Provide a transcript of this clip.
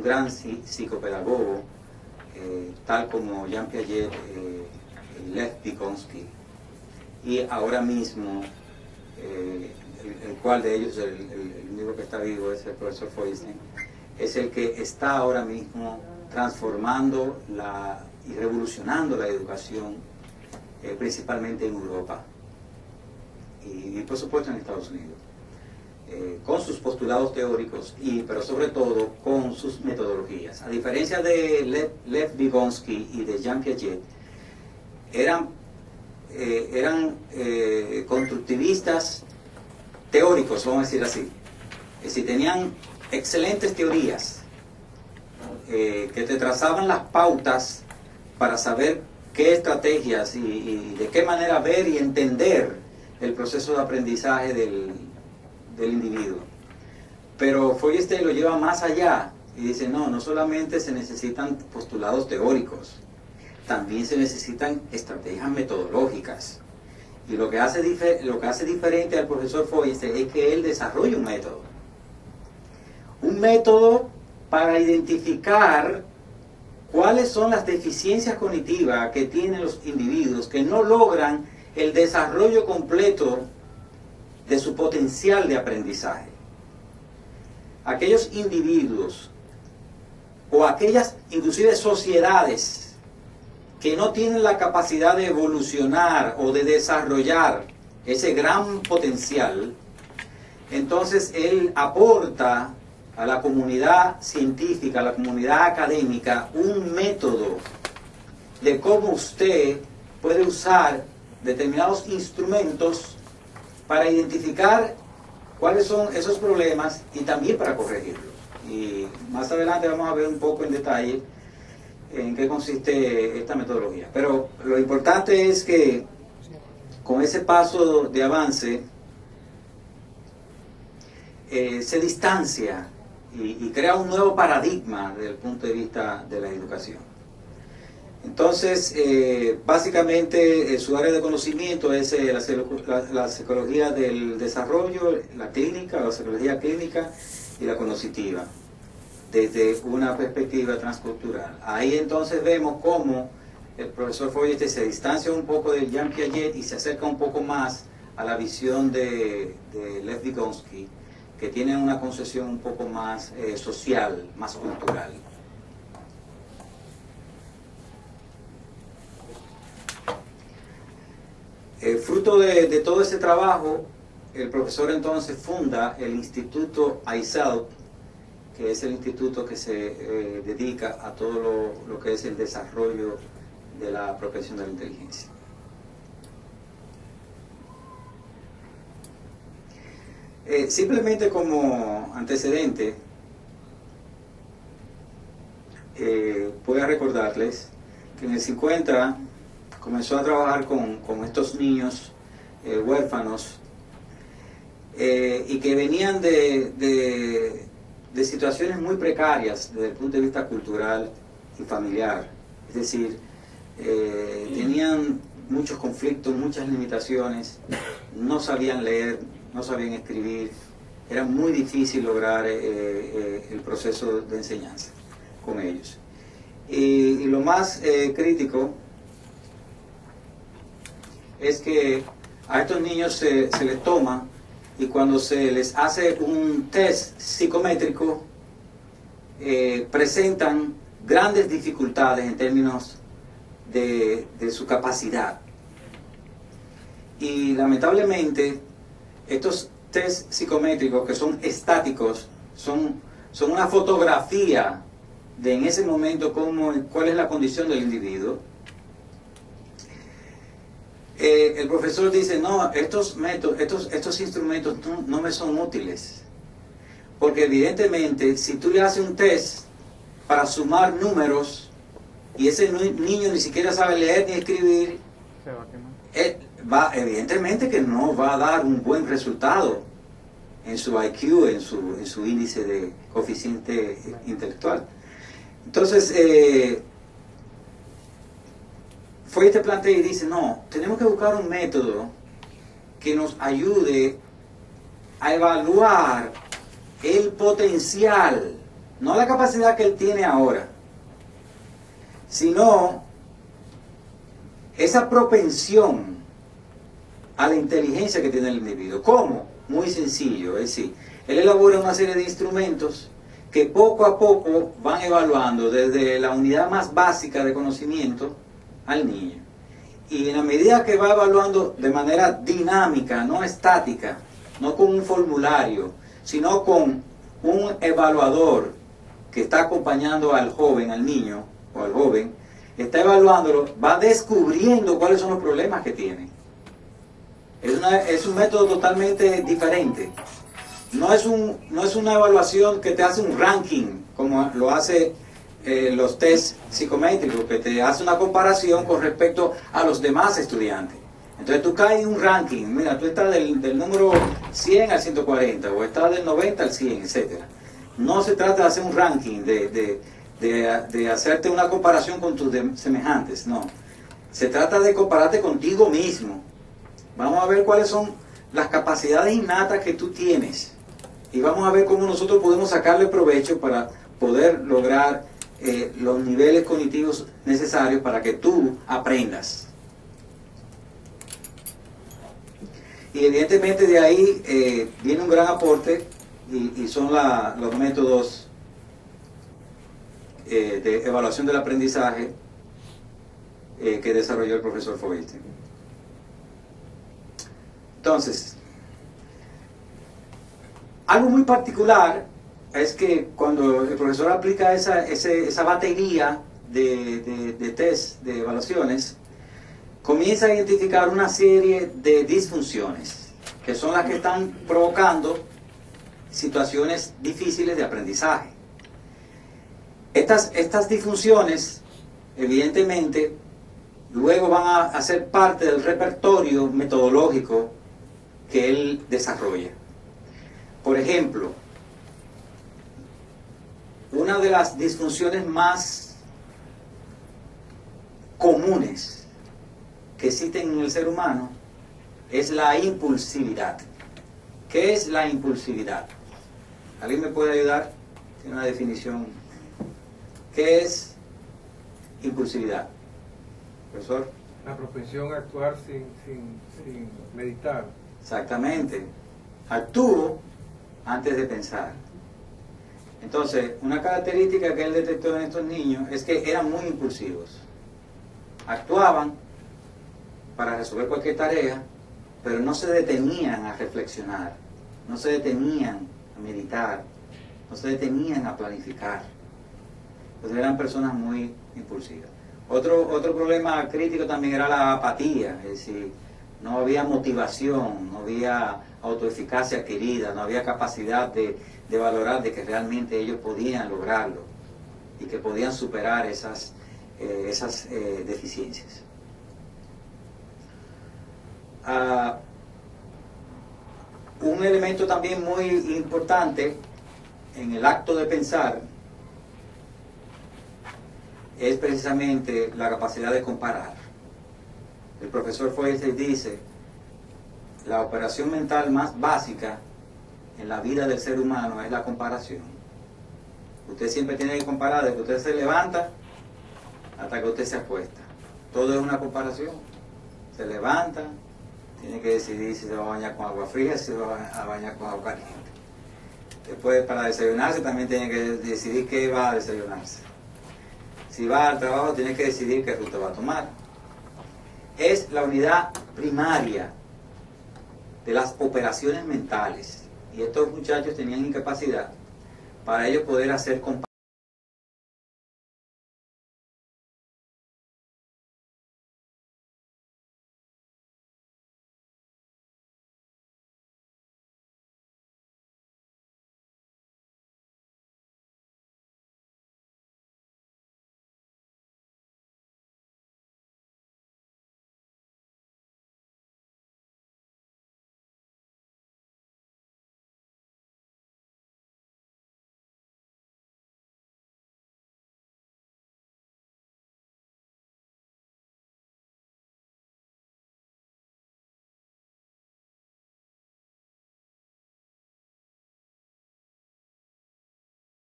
un gran psicopedagogo, tal como Jean Piaget, Lev Vygotsky, y ahora mismo, el cual de ellos, el único que está vivo es el profesor Feuerstein, es el que está ahora mismo transformando y revolucionando la educación, principalmente en Europa y por supuesto en Estados Unidos, con sus postulados teóricos, pero sobre todo con sus metodologías. A diferencia de Lev Vygotsky y de Jean Piaget, eran constructivistas teóricos, vamos a decir así. Es decir, tenían excelentes teorías que te trazaban las pautas para saber qué estrategias y de qué manera ver y entender el proceso de aprendizaje del individuo. Pero Feuerstein lo lleva más allá y dice, no solamente se necesitan postulados teóricos, también se necesitan estrategias metodológicas. Y lo que hace diferente al profesor Feuerstein es que él desarrolla un método. Un método para identificar cuáles son las deficiencias cognitivas que tienen los individuos que no logran el desarrollo completo de su potencial de aprendizaje. Aquellos individuos o aquellas inclusive sociedades que no tienen la capacidad de evolucionar o de desarrollar ese gran potencial, entonces él aporta a la comunidad científica, a la comunidad académica, un método de cómo usted puede usar determinados instrumentos para identificar cuáles son esos problemas y también para corregirlos. Y más adelante vamos a ver un poco en detalle en qué consiste esta metodología. Pero lo importante es que con ese paso de avance se distancia y crea un nuevo paradigma desde el punto de vista de la educación. Entonces, básicamente su área de conocimiento es la psicología del desarrollo, la clínica, la psicología clínica y la cognitiva, desde una perspectiva transcultural. Ahí entonces vemos cómo el profesor Feuerstein se distancia un poco de Jean Piaget y se acerca un poco más a la visión de Lev Vygotsky, que tiene una concepción un poco más social, más cultural. Fruto de todo ese trabajo, el profesor entonces funda el Instituto Eisel, que es el instituto que se dedica a todo lo que es el desarrollo de la apropiación de la inteligencia. Simplemente como antecedente, voy a recordarles que en el 50 comenzó a trabajar con estos niños huérfanos y que venían de situaciones muy precarias desde el punto de vista cultural y familiar. Es decir, tenían muchos conflictos, muchas limitaciones, no sabían leer, no sabían escribir, era muy difícil lograr el proceso de enseñanza con ellos. Y lo más crítico es que a estos niños se les toma y cuando se les hace un test psicométrico presentan grandes dificultades en términos de su capacidad. Y lamentablemente estos test psicométricos, que son estáticos, son una fotografía de en ese momento cuál es la condición del individuo. El profesor dice, no, estos métodos, estos instrumentos no me son útiles, porque evidentemente si tú le haces un test para sumar números y ese niño ni siquiera sabe leer ni escribir, evidentemente que no va a dar un buen resultado en su IQ, en su índice de coeficiente intelectual. Entonces, fue este planteo y dice, no, tenemos que buscar un método que nos ayude a evaluar el potencial No la capacidad que él tiene ahora, sino esa propensión a la inteligencia que tiene el individuo. ¿Cómo? Muy sencillo, es decir, él elabora una serie de instrumentos que poco a poco van evaluando desde la unidad más básica de conocimiento al niño. Y en la medida que va evaluando de manera dinámica, no estática, no con un formulario, sino con un evaluador que está acompañando al joven, al niño o al joven, está evaluándolo, va descubriendo cuáles son los problemas que tiene. Es un método totalmente diferente. No es una evaluación que te hace un ranking, como lo hace los test psicométricos, que te hace una comparación con respecto a los demás estudiantes. Entonces tú caes en un ranking, mira, tú estás del número 100 al 140, o estás del 90 al 100, etc. No se trata de hacer un ranking, de hacerte una comparación con tus semejantes, no. Se trata de compararte contigo mismo. Vamos a ver cuáles son las capacidades innatas que tú tienes. Y vamos a ver cómo nosotros podemos sacarle provecho para poder lograr los niveles cognitivos necesarios para que tú aprendas. Y evidentemente de ahí viene un gran aporte y son los métodos de evaluación del aprendizaje que desarrolló el profesor Feuerstein. Entonces, algo muy particular es que cuando el profesor aplica esa batería de test, de evaluaciones, comienza a identificar una serie de disfunciones, que son las que están provocando situaciones difíciles de aprendizaje. Estas disfunciones, evidentemente, luego van a ser parte del repertorio metodológico que él desarrolla. Por ejemplo, una de las disfunciones más comunes que existen en el ser humano es la impulsividad. ¿Qué es la impulsividad? ¿Alguien me puede ayudar? Tiene una definición. ¿Qué es impulsividad? Profesor. La propensión a actuar sin meditar. Exactamente. Actúo antes de pensar. Entonces, una característica que él detectó en estos niños es que eran muy impulsivos. Actuaban para resolver cualquier tarea, pero no se detenían a reflexionar, no se detenían a meditar, no se detenían a planificar. Entonces eran personas muy impulsivas. Otro problema crítico también era la apatía, es decir, no había motivación, no había autoeficacia adquirida, no había capacidad de valorar de que realmente ellos podían lograrlo y que podían superar esas deficiencias. Un elemento también muy importante en el acto de pensar es precisamente la capacidad de comparar. El profesor Feuerstein dice, la operación mental más básica en la vida del ser humano es la comparación. Usted siempre tiene que comparar desde que usted se levanta hasta que usted se acuesta. Todo es una comparación. Se levanta, tiene que decidir si se va a bañar con agua fría, si se va a bañar con agua caliente. Después, para desayunarse, también tiene que decidir qué va a desayunarse. Si va al trabajo, tiene que decidir qué ruta va a tomar. Es la unidad primaria de las operaciones mentales. Y estos muchachos tenían incapacidad para ellos poder hacer comparaciones.